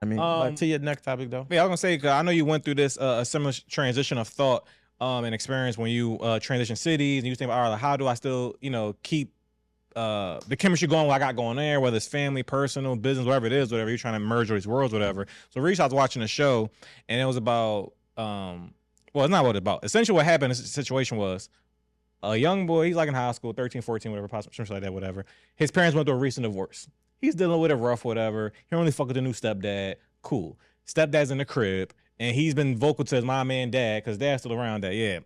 mean, but to your next topic though. Yeah, I was gonna say, 'cause I know you went through this a similar transition of thought and experience when you transition cities, and you think, all right, like, how do I still, keep the chemistry going, what I got going there, whether it's family, personal, business, whatever it is, whatever you're trying to merge these worlds, whatever. So recently I was watching a show, and it was about, well, it's not what it's about. Essentially what happened in this situation was a young boy, he's like in high school, 13, 14, whatever, possibly something like that, whatever. His parents went through a recent divorce. He's dealing with it rough, whatever. He don't really fuck with the new stepdad. Cool. Stepdad's in the crib, and he's been vocal to his mom and dad, because dad's still around, that, yeah,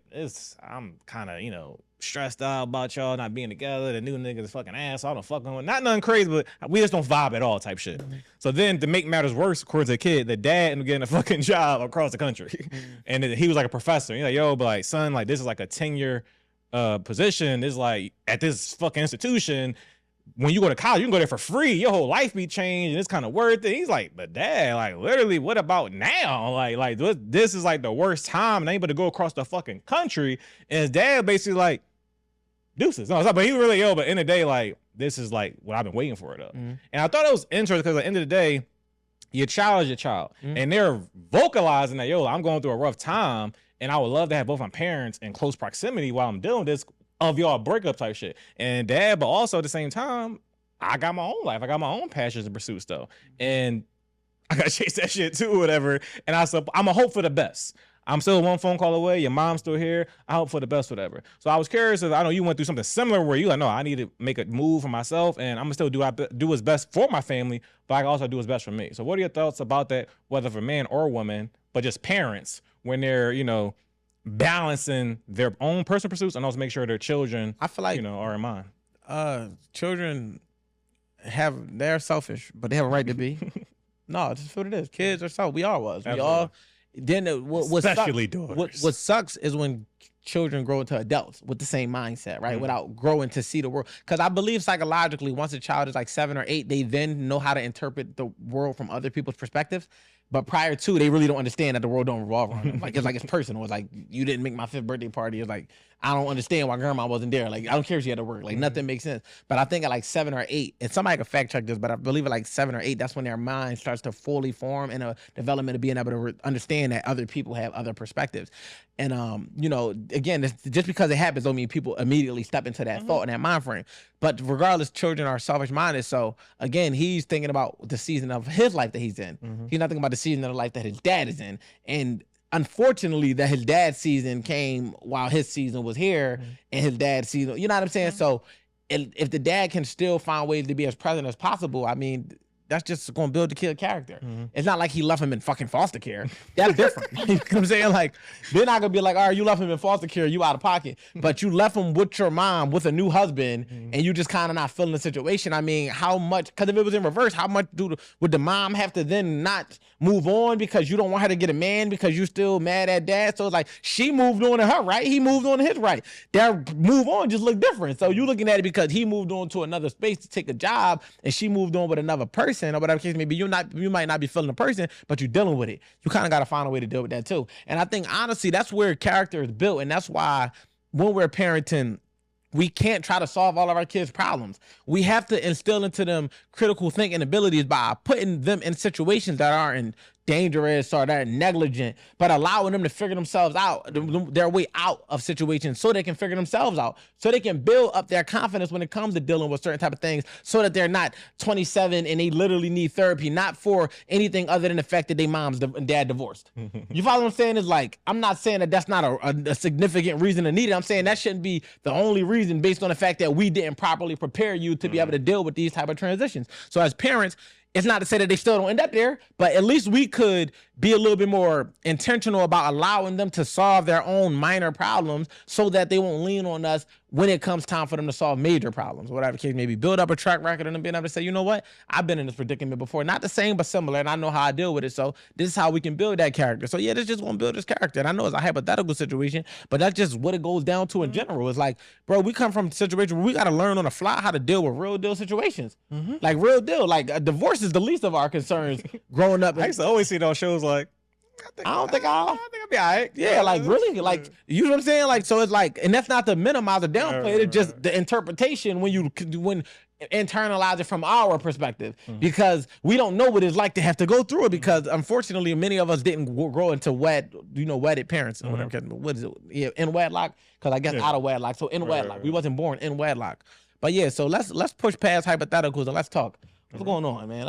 I'm kind of, stressed out about y'all not being together. The new nigga's fucking ass. I don't fucking with. Not nothing crazy, but we just don't vibe at all type shit. Mm-hmm. So then to make matters worse, according to the kid, the dad ended up getting a fucking job across the country. Mm-hmm. And he was like a professor. He's like, yo, but like, son, like, this is like a 10-year position. This is like at this fucking institution. When you go to college, you can go there for free. Your whole life be changed, and it's kind of worth it. He's like, but dad, like, literally, what about now? Like this is like the worst time, and I ain't able to go across the fucking country. And his dad basically like, deuces. No, but he was really ill. But in the day, like, this is like what I've been waiting for, though. Mm-hmm. And I thought it was interesting because at the end of the day, your child is your child, and they're vocalizing that, yo, I'm going through a rough time, and I would love to have both my parents in close proximity while I'm doing this. Of y'all breakup type shit. And dad, but also at the same time, I got my own life. I got my own passions and pursuits though. And I gotta chase that shit too, whatever. And I'm a hope for the best. I'm still one phone call away. Your mom's still here. I hope for the best, whatever. So I was curious if I know you went through something similar where you like, no, I need to make a move for myself, and I'm gonna still do what's best for my family, but I can also do what's best for me. So what are your thoughts about that, whether for man or woman, but just parents when they're, balancing their own personal pursuits and also make sure their children, I feel like, are in mind. Children they're selfish, but they have a right to be. No, it's just what it is. Kids are selfish. We all was. Absolutely. We all. Then especially daughters. What sucks is when children grow into adults with the same mindset, right? Mm-hmm. Without growing to see the world. Because I believe psychologically, once a child is like 7 or 8, they then know how to interpret the world from other people's perspectives. But prior to, they really don't understand that the world don't revolve around them. Like it's personal. It's like, you didn't make my 5th birthday party. It's like, I don't understand why grandma wasn't there. Like, I don't care if she had to work. Like, nothing makes sense. But I think at like 7 or 8, and somebody can fact check this, but I believe at like 7 or 8, that's when their mind starts to fully form in a development of being able to understand that other people have other perspectives. And, again, just because it happens don't mean people immediately step into that thought and that mind frame. But regardless, children are selfish-minded. So, again, he's thinking about the season of his life that he's in. Mm-hmm. He's not thinking about the season of the life that his dad is in. And unfortunately, that his dad's season came while his season was here, and his dad's season, you know what I'm saying? So if the dad can still find ways to be as present as possible, I mean, that's just going to build the kid character. Mm-hmm. It's not like he left him in fucking foster care. That's different. You know what I'm saying? Like, they're not going to be like, all right, you left him in foster care, you out of pocket. But you left him with your mom, with a new husband, and you just kind of not feeling the situation. I mean, how much, because if it was in reverse, how much would the mom have to then not move on because you don't want her to get a man because you still mad at dad? So it's like, she moved on to her right, he moved on to his right. Their move on just look different. So you looking at it because he moved on to another space to take a job, and she moved on with another person, or whatever case may be. You might not be feeling the person, but you're dealing with it. You kind of got to find a way to deal with that too. And I think honestly, that's where character is built, and that's why when we're parenting, we can't try to solve all of our kids' problems. We have to instill into them critical thinking abilities by putting them in situations that aren't dangerous or that are negligent, but allowing them to figure themselves out, their way out of situations, so they can figure themselves out, so they can build up their confidence when it comes to dealing with certain type of things, so that they're not 27 and they literally need therapy, not for anything other than the fact that their mom's and dad divorced. You follow what I'm saying? Is like, I'm not saying that that's not a significant reason to need it. I'm saying that shouldn't be the only reason, based on the fact that we didn't properly prepare you to be able to deal with these type of transitions. So as parents, it's not to say that they still don't end up there, but at least we could be a little bit more intentional about allowing them to solve their own minor problems, so that they won't lean on us when it comes time for them to solve major problems, whatever the case may be. Build up a track record and being able to say, you know what, I've been in this predicament before. Not the same, but similar, and I know how I deal with it. So this is how we can build that character. So yeah, this just gonna build this character. And I know it's a hypothetical situation, but that's just what it goes down to in general. It's like, bro, we come from a situation where we gotta learn on the fly how to deal with real deal situations. Like real deal. Like a divorce is the least of our concerns growing up. I used to always see those shows like, I think I'll be all right. Yeah, like really, like, you know what I'm saying? Like, so it's like, and that's not to minimize or downplay it. It's just the interpretation when internalize it from our perspective because we don't know what it's like to have to go through it because unfortunately many of us didn't grow into wedded parents or whatever. What is it? Yeah, in wedlock, because I guess out of wedlock. So in wedlock, we wasn't born in wedlock. But yeah, so let's push past hypotheticals and let's talk. What's going on, man?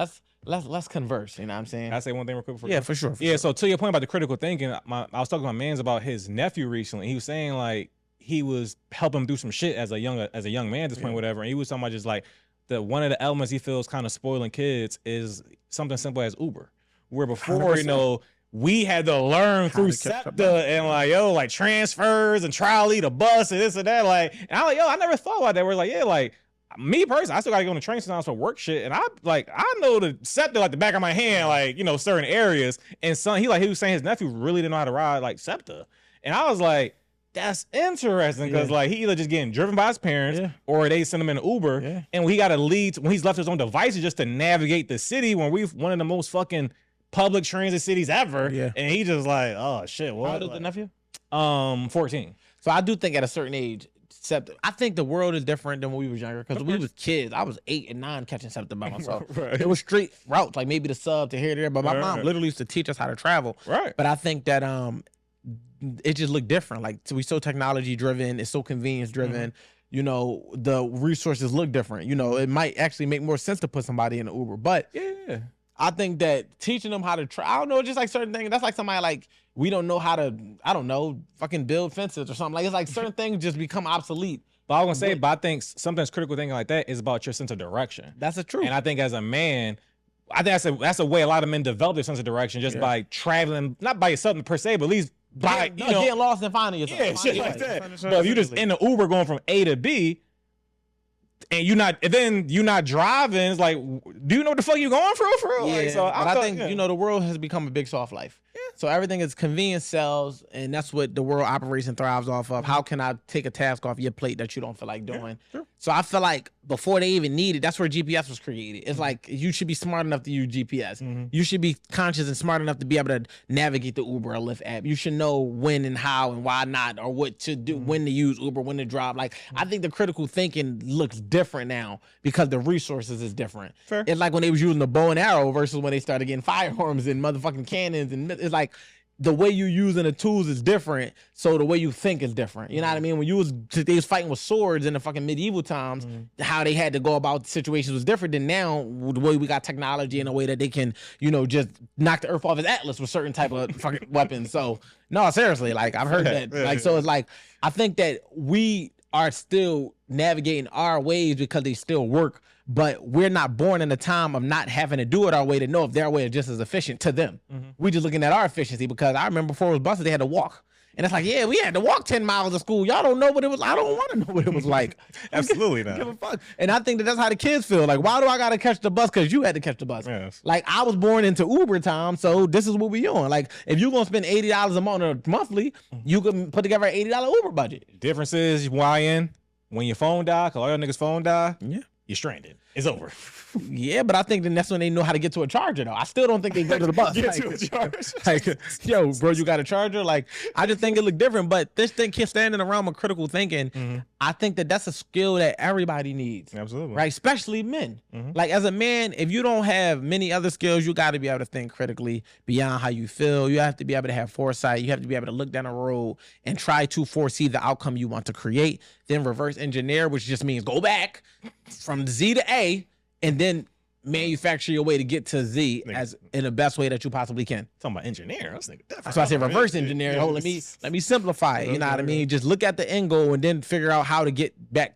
Let's converse. You know what I'm saying? Can I say one thing real quick? Yeah, for sure. So to your point about the critical thinking, I was talking to my man's about his nephew recently. He was saying like he was helping him do some shit as a young man at this point, whatever. And he was talking about just like one of the elements he feels kind of spoiling kids is something simple as Uber, where before 100%. You know we had to learn through SEPTA and like transfers and trial lead a bus and this and that. Like, and I'm like, I never thought about that. We're like, like. Me personally, I still gotta go on the train sometimes for work shit, and I know the SEPTA like the back of my hand, like certain areas. And he was saying his nephew really didn't know how to ride like SEPTA, and I was like, that's interesting because like he either just getting driven by his parents or they send him in an Uber, and he got to lead when he's left his own devices just to navigate the city when we've one of the most fucking public transit cities ever, and he just like, oh shit, what? How old is the nephew? 14. So I do think at a certain age. I think the world is different than when we was younger because when we was kids, I was 8 and 9 catching SEPTA by myself. It was straight routes, like maybe the sub to here and there. But my mom literally used to teach us how to travel. But I think that it just looked different. Like we so technology driven, it's so convenience driven. The resources look different. It might actually make more sense to put somebody in an Uber. But I think that teaching them how to I don't know, just like certain things. That's like somebody like we don't know how to, I don't know, fucking build fences or something. Like it's like certain things just become obsolete. But I was gonna say, but I think sometimes critical thinking like that is about your sense of direction. That's the truth. And I think as a man, I think that's a way a lot of men develop their sense of direction just by traveling, not by yourself per se, but at least by getting lost and finding yourself. Yeah, shit like that. But if you just in the Uber going from A to B, and you're not driving, it's like, do you know what the fuck you going for? Yeah, like, so I think the world has become a big soft life. Yeah. So everything is convenience sells, and that's what the world operates and thrives off of. How can I take a task off your plate that you don't feel like doing? Sure. So I feel like before they even needed, that's where GPS was created. It's like you should be smart enough to use GPS. You should be conscious and smart enough to be able to navigate the Uber or Lyft app. You should know when and how and why not, or what to do, when to use Uber, when to drive. Like I think the critical thinking looks different now because the resources is different. Fair. It's like when they was using the bow and arrow versus when they started getting firearms and motherfucking cannons, and it's like the way you using the tools is different, so the way you think is different. You know what I mean? When they was fighting with swords in the fucking medieval times, how they had to go about situations was different than now. The way we got technology in a way that they can, just knock the earth off its atlas with certain type of fucking weapons. So no, seriously, like I've heard that. Like so, it's like I think that we are still navigating our ways because they still work. But we're not born in a time of not having to do it our way to know if their way is just as efficient to them. We're just looking at our efficiency because I remember before it was buses, they had to walk. And it's like, yeah, we had to walk 10 miles to school. Y'all don't know what it was. I don't want to know what it was like. Absolutely not. Give a fuck. And I think that's how the kids feel. Like, why do I got to catch the bus? Because you had to catch the bus. Yes. Like, I was born into Uber time, so this is what we on. Like, if you're going to spend $80 a month or monthly, you can put together an $80 Uber budget. Difference is, when your phone die, because all your niggas' phone die, you're stranded. It's over. Yeah, but I think then that's when they know how to get to a charger, though. I still don't think they go to the bus. Get to a charger. Like, yo, bro, you got a charger? Like, I just think it look different. But this thing keeps standing around with critical thinking. I think that's a skill that everybody needs. Absolutely. Right? Especially men. Like, as a man, if you don't have many other skills, you got to be able to think critically beyond how you feel. You have to be able to have foresight. You have to be able to look down the road and try to foresee the outcome you want to create. Then reverse engineer, which just means go back from Z to A, and then manufacture your way to get to Z as in the best way that you possibly can. Talking about engineer, I was thinking that's why I say reverse engineer. Let me simplify it. You know what I mean? Just look at the end goal and then figure out how to get back